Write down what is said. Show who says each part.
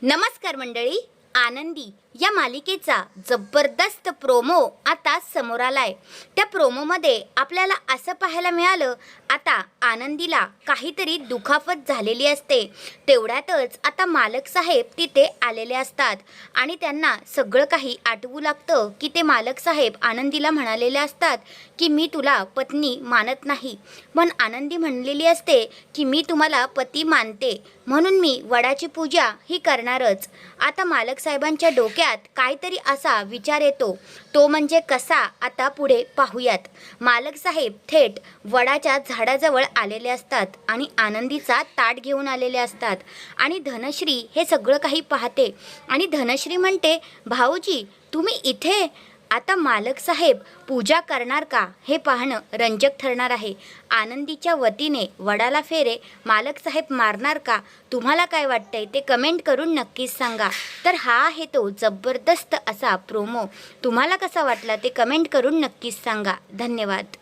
Speaker 1: नमस्कार मंडळी. आनंदी या मालिकेचा जबरदस्त प्रोमो आता समोर आलाय. त्या प्रोमोमध्ये आपल्याला असं पाहायला मिळालं, आता आनंदीला काहीतरी दुखापत झालेली असते. तेवढ्यातच आता मालक साहेब तिथे आलेले असतात आणि त्यांना सगळं काही आठवू लागतं की ते मालक साहेब आनंदीला म्हणालेले असतात की मी तुला पत्नी मानत नाही, पण आनंदी म्हणलेली असते की मी तुम्हाला पती मानते, म्हणून मी वडाची पूजा ही करणारच. आता मालक साहेबांच्या डोक्यात काहीतरी असा विचार येतो, तो म्हणजे कसा आता पुढे पाहूयात. मालक साहेब थेट वडाच्या झाडाजवळ आलेले असतात आणि आनंदीचा ताट घेऊन आलेले असतात आणि धनश्री हे सगळं काही पाहते आणि धनश्री म्हणते, भाऊजी तुम्ही इथे? आता मालक साहेब पूजा करणार का हे पाहणं रंजक ठरणार आहे. आनंदीच्या वतीने वडाला फेरे मालक साहेब मारणार का? तुम्हाला काय वाटतंय ते कमेंट करून नक्कीच सांगा. तर हा आहे तो जबरदस्त असा प्रोमो. तुम्हाला कसा वाटला ते कमेंट करून नक्कीच सांगा. धन्यवाद.